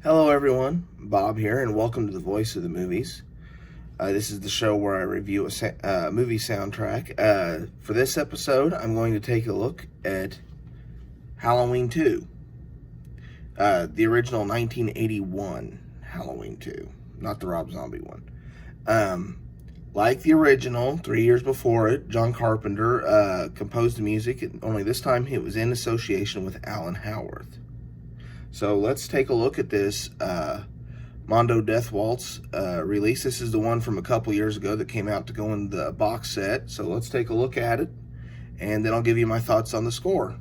Hello, everyone. Bob here, and welcome to the Voice of the Movies. This is the show where I review a movie soundtrack. For this episode, I'm going to take a look at Halloween 2, the original 1981 Halloween 2, not the Rob Zombie one. Like the original, 3 years before it, John Carpenter composed the music, only this time it was in association with Alan Howarth. So let's take a look at this Mondo Death Waltz release. This is the one from a couple years ago that came out to go in the box set. So let's take a look at it, and then I'll give you my thoughts on the score.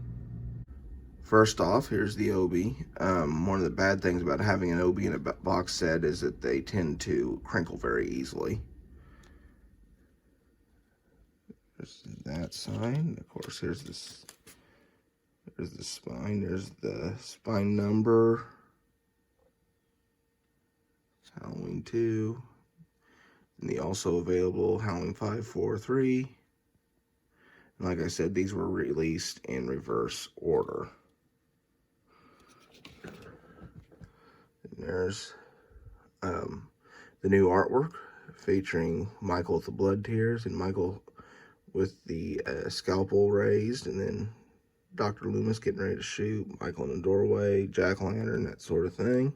First off, here's the Obi. One of the bad things about having an Obi in a box set is that they tend to crinkle very easily. There's that side. Of course, there's this. There's the spine. There's the spine number. Halloween 2. And the also available Halloween 5, 4, 3. And like I said, these were released in reverse order. And there's the new artwork featuring Michael with the blood tears and Michael with the scalpel raised, and then Dr. Loomis getting ready to shoot, Michael in the doorway, jack-o'-lantern, that sort of thing.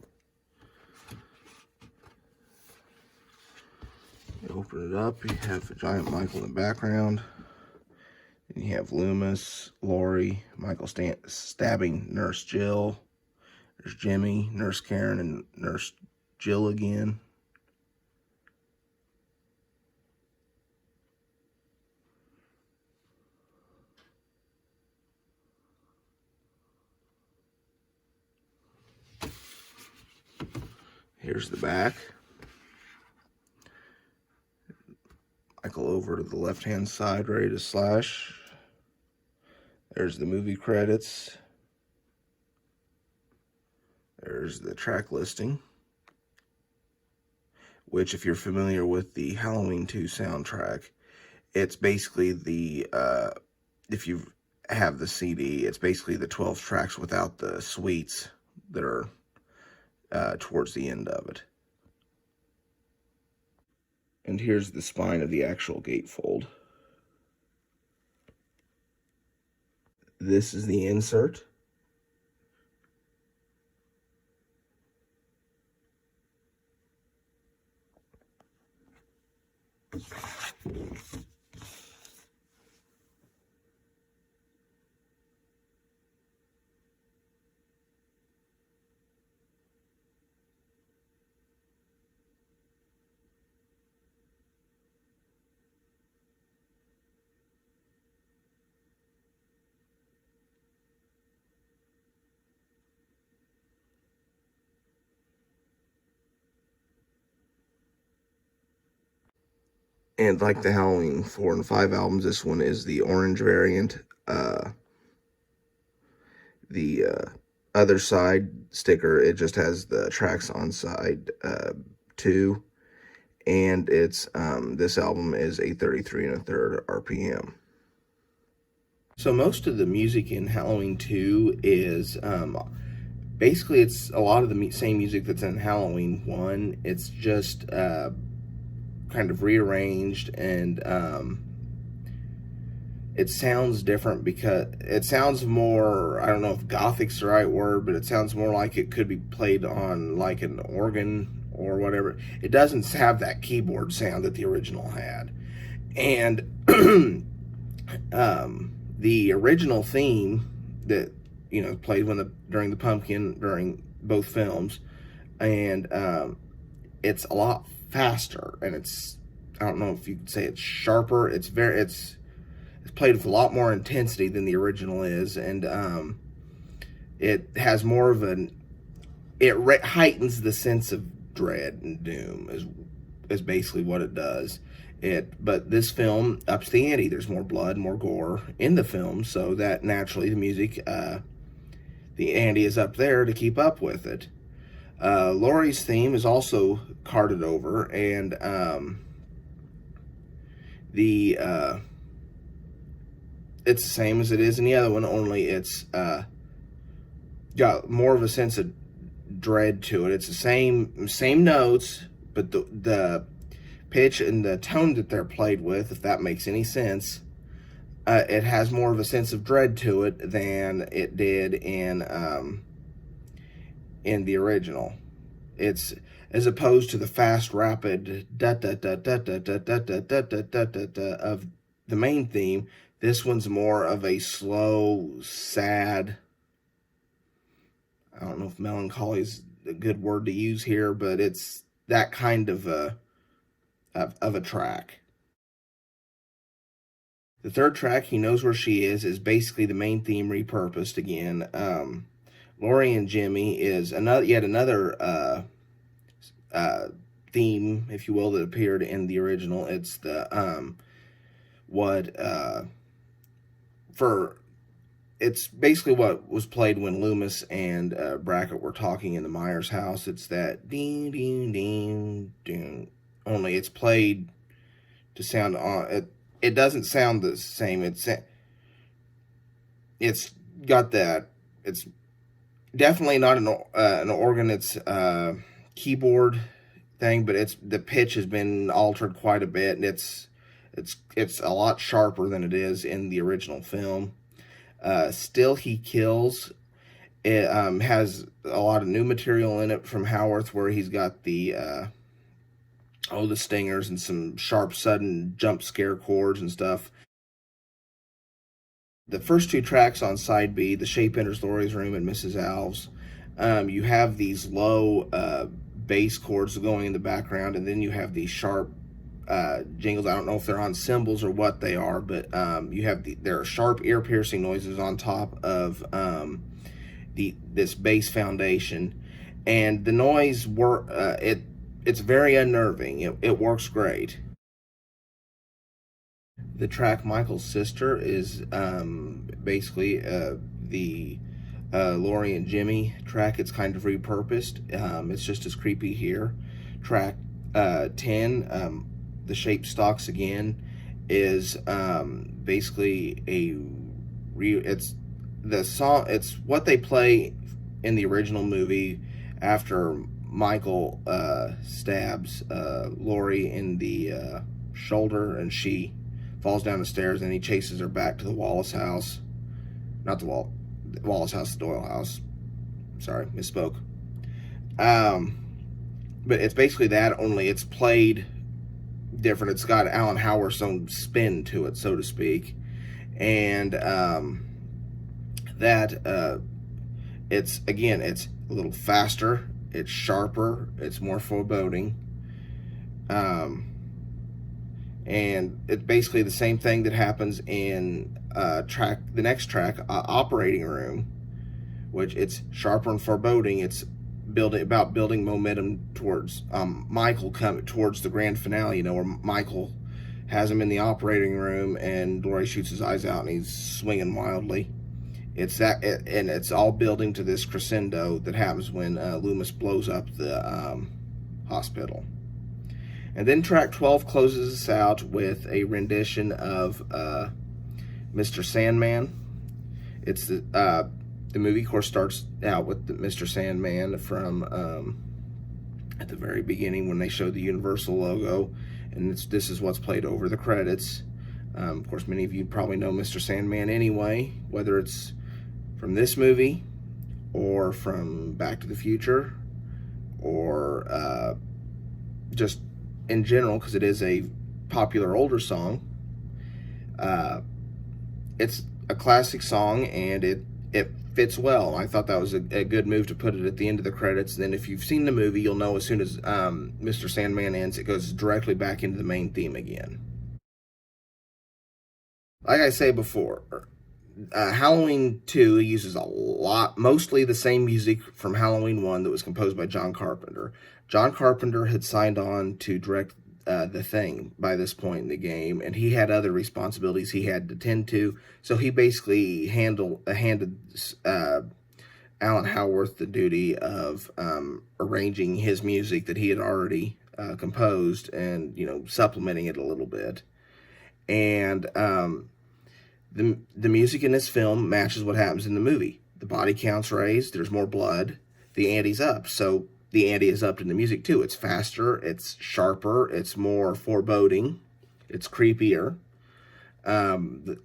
You open it up, you have a giant Michael in the background. And you have Loomis, Laurie, Michael stabbing Nurse Jill. There's Jimmy, Nurse Karen, and Nurse Jill again. Here's the back. Michael over to the left-hand side, ready to slash. There's the movie credits. There's the track listing, which, if you're familiar with the Halloween 2 soundtrack, it's basically the, if you have the CD, it's basically the 12 tracks without the suites that are towards the end of it. And here's the spine of the actual gatefold. This is the insert. And like the Halloween 4 and 5 albums, this one is the orange variant. The other side sticker, it just has the tracks on side 2. And it's this album is 833 1/3 RPM. So most of the music in Halloween 2 is basically it's a lot of the same music that's in Halloween 1. It's just kind of rearranged, and it sounds different because it sounds more, I don't know if gothic's the right word, but it sounds more like it could be played on like an organ or whatever. It doesn't have that keyboard sound that the original had. And the original theme that, you know, played during the pumpkin, during both films, and it's a lot faster, and it's, I don't know if you could say it's sharper. It's played with a lot more intensity than the original is, and it has more of it heightens the sense of dread and doom is basically what it does. But this film ups the ante. There's more blood, more gore in the film, so that naturally the music, the ante is up there to keep up with it. Laurie's theme is also carted over, and it's the same as it is in the other one, only it's got more of a sense of dread to it. It's the same notes, but the pitch and the tone that they're played with, if that makes any sense, it has more of a sense of dread to it than it did in the original. It's as opposed to the fast, rapid da da da da da da da da da da da da of the main theme. This one's more of a slow, sad. I don't know if melancholy is a good word to use here, but it's that kind of a track. The third track, He Knows Where She is basically the main theme repurposed again. Laurie and Jimmy is yet another theme, if you will, that appeared in the original. It's the it's basically what was played when Loomis and Brackett were talking in the Myers house. It's that ding ding ding ding. Only it's played to sound on it. It doesn't sound the same. It's got that. It's definitely not an organ. It's keyboard thing, but the pitch has been altered quite a bit, and it's a lot sharper than it is in the original film. Still He Kills. It has a lot of new material in it from Howarth, where he's got the stingers and some sharp, sudden jump scare chords and stuff. The first two tracks on side B, The Shape Enters Laurie's Room and Mrs. Alves, you have these low bass chords going in the background, and then you have these sharp jingles. I don't know if they're on cymbals or what they are, but there are sharp, ear-piercing noises on top of this bass foundation, and the noise it's very unnerving. It works great. The track Michael's Sister is basically the Laurie and Jimmy track. It's kind of repurposed. It's just as creepy here. Track 10, The Shape Stalks Again, is basically it's the song. It's what they play in the original movie after Michael stabs Laurie in the shoulder, and she falls down the stairs, and he chases her back to the Wallace house. Not the Wallace house, the Doyle house. Sorry, misspoke. But it's basically that, only it's played different. It's got Alan Howarth's own spin to it, so to speak. And it's a little faster, it's sharper, it's more foreboding. And it's basically the same thing that happens in the next track, Operating Room, which it's sharper and foreboding. It's building momentum towards Michael coming towards the grand finale, where Michael has him in the operating room and Laurie shoots his eyes out and he's swinging wildly. It's that, and it's all building to this crescendo that happens when Loomis blows up the hospital. And then track 12 closes us out with a rendition of Mr. Sandman. It's the movie, of course, starts out with Mr. Sandman from at the very beginning when they show the Universal logo, and this is what's played over the credits. Of course, many of you probably know Mr. Sandman anyway, whether it's from this movie or from Back to the Future or just in general, because it is a popular older song. It's a classic song, and it fits well. I thought that was a good move to put it at the end of the credits. And then if you've seen the movie, you'll know as soon as Mr. Sandman ends, it goes directly back into the main theme again. Like I say before, Halloween 2 uses mostly the same music from Halloween 1 that was composed by John Carpenter. John Carpenter had signed on to direct The Thing by this point in the game, and he had other responsibilities he had to tend to, so he basically handed Alan Howarth the duty of arranging his music that he had already composed and, supplementing it a little bit. And the music in this film matches what happens in the movie. The body count's raised, there's more blood, the ante's up. So the ante is upped in the music too. It's faster, it's sharper, it's more foreboding, it's creepier. And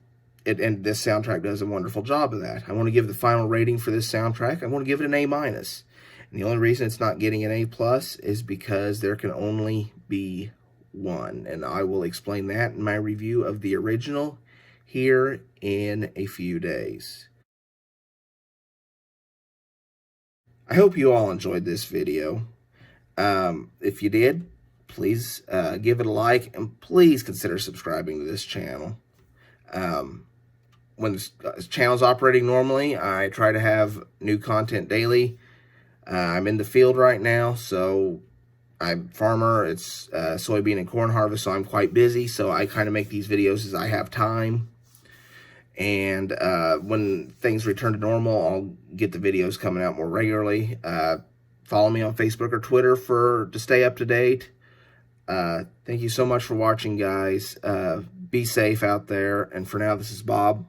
this soundtrack does a wonderful job of that. I want to give the final rating for this soundtrack. I want to give it an A-. And the only reason it's not getting an A+ is because there can only be one. And I will explain that in my review of the original here in a few days. I hope you all enjoyed this video. If you did, please give it a like, and please consider subscribing to this channel. When the channel's operating normally, I try to have new content daily. I'm in the field right now, so I'm a farmer. It's soybean and corn harvest, so I'm quite busy. So I kind of make these videos as I have time. And when things return to normal, I'll get the videos coming out more regularly. Follow me on Facebook or Twitter to stay up to date. Thank you so much for watching, guys. Be safe out there. And for now, this is Bob,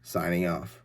signing off.